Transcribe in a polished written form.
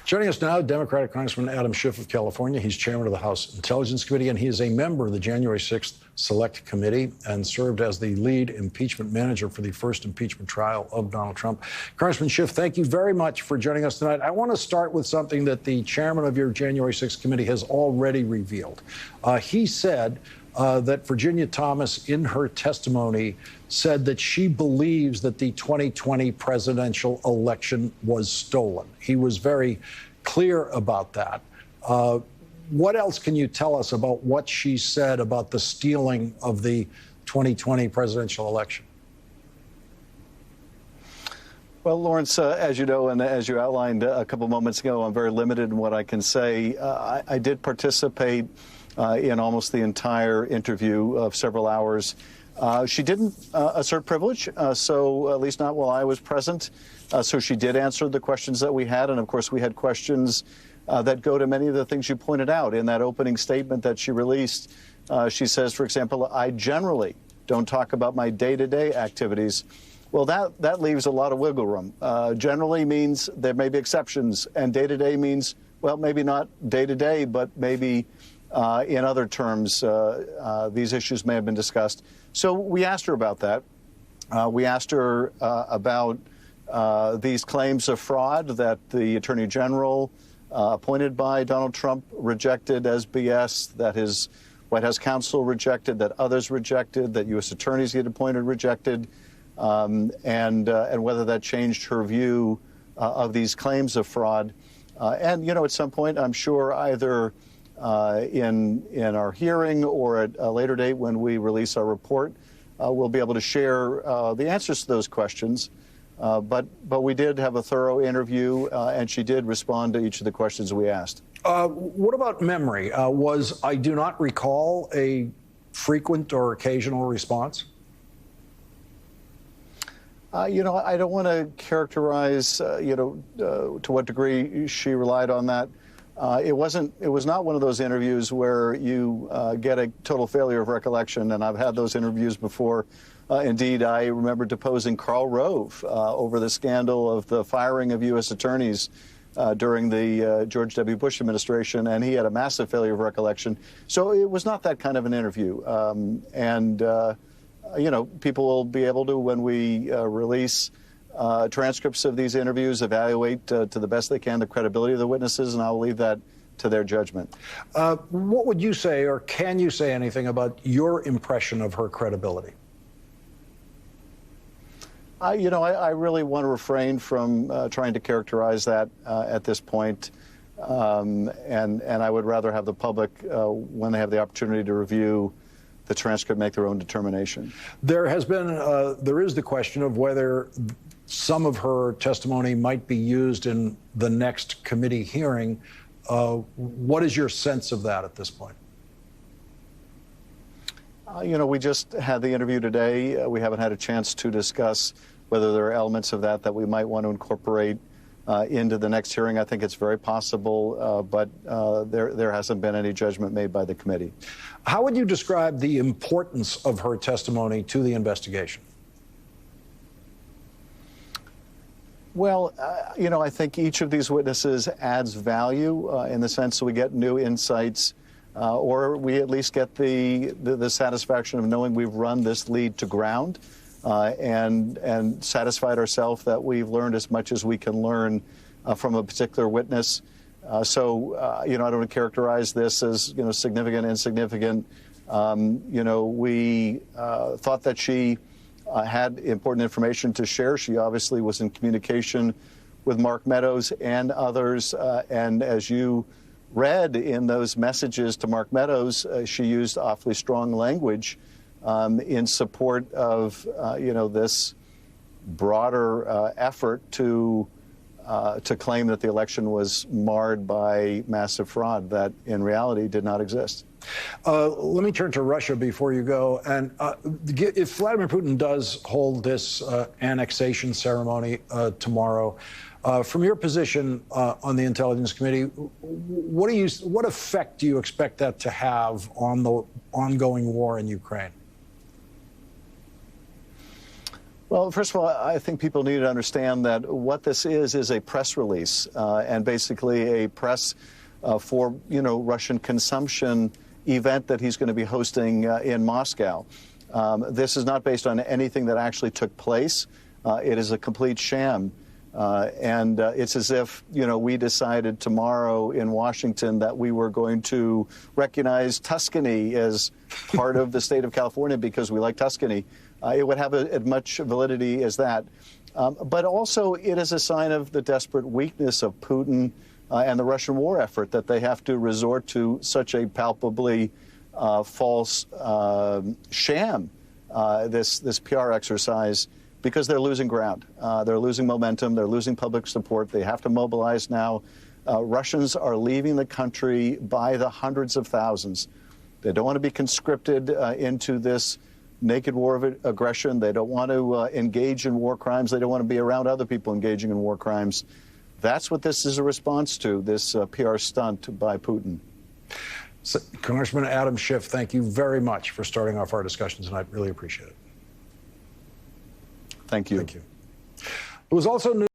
Joining us now, Democratic Congressman Adam Schiff of California. He's chairman of the House Intelligence Committee, and he is a member of the January 6th Select Committee and served as the lead impeachment manager for the first impeachment trial of Donald Trump. Congressman Schiff, thank you very much for joining us tonight. I want to start with something that the chairman of your January 6th committee has already revealed. He said that Virginia Thomas, in her testimony, said that she believes that the 2020 presidential election was stolen. He was very clear about that. What else can you tell us about what she said about the stealing of the 2020 presidential election? Well, Lawrence, as you know, and as you outlined a couple moments ago, I'm very limited in what I can say. I did participate in almost the entire interview of several hours. She didn't assert privilege, so at least not while I was present. So she did answer the questions that we had. And of course, we had questions that go to many of the things you pointed out in that opening statement that she released. She says, for example, I generally don't talk about my day-to-day activities. Well, that leaves a lot of wiggle room. Generally means there may be exceptions, and day-to-day means, well, maybe not day-to-day, but maybe in other terms, these issues may have been discussed. So we asked her about that. We asked her about these claims of fraud that the Attorney General appointed by Donald Trump rejected as BS, that his White House counsel rejected, that others rejected, that U.S. attorneys he had appointed rejected, and whether that changed her view of these claims of fraud. And, you know, at some point, I'm sure either in our hearing or at a later date when we release our report, we'll be able to share the answers to those questions. But we did have a thorough interview, and she did respond to each of the questions we asked. What about memory? Was I do not recall a frequent or occasional response? You know, I don't want to characterize, to what degree she relied on that. It was not one of those interviews where you get a total failure of recollection, and I've had those interviews before. Indeed, I remember deposing Karl Rove over the scandal of the firing of U.S. attorneys during the George W. Bush administration, and he had a massive failure of recollection. So it was not that kind of an interview. People will be able to, when we release transcripts of these interviews, evaluate to the best they can the credibility of the witnesses, and I'll leave that to their judgment. What would you say, or can you say anything about your impression of her credibility? I really want to refrain from trying to characterize that at this point, and I would rather have the public, when they have the opportunity to review the transcript, make their own determination. There is the question of whether some of her testimony might be used in the next committee hearing. What is your sense of that at this point? We just had the interview today. We haven't had a chance to discuss whether there are elements of that we might want to incorporate into the next hearing. I think it's very possible, but there hasn't been any judgment made by the committee. How would you describe the importance of her testimony to the investigation? Well, I think each of these witnesses adds value in the sense that we get new insights, or we at least get the satisfaction of knowing we've run this lead to ground and satisfied ourselves that we've learned as much as we can learn from a particular witness. I don't want to characterize this as, significant, insignificant. We thought that she had important information to share. She obviously was in communication with Mark Meadows and others. And as you read in those messages to Mark Meadows, she used awfully strong language in support of, this broader effort to claim that the election was marred by massive fraud that in reality did not exist. Let me turn to Russia before you go. And if Vladimir Putin does hold this annexation ceremony tomorrow, from your position on the Intelligence Committee, what effect do you expect that to have on the ongoing war in Ukraine? Well, first of all, I think people need to understand that what this is a press release and basically a press for, Russian consumption event that he's going to be hosting in Moscow. This is not based on anything that actually took place. It is a complete sham. And it's as if, we decided tomorrow in Washington that we were going to recognize Tuscany as part of the state of California because we like Tuscany. It would have as much validity as that. But also, it is a sign of the desperate weakness of Putin and the Russian war effort that they have to resort to such a palpably false sham, this PR exercise, because they're losing ground. They're losing momentum. They're losing public support. They have to mobilize now. Russians are leaving the country by the hundreds of thousands. They don't want to be conscripted into this naked war of aggression. They don't want to engage in war crimes. They don't want to be around other people engaging in war crimes. That's what this is a response to, this PR stunt by Putin. So, Congressman Adam Schiff, thank you very much for starting off our discussion tonight. Really appreciate it. Thank you. Thank you. It was also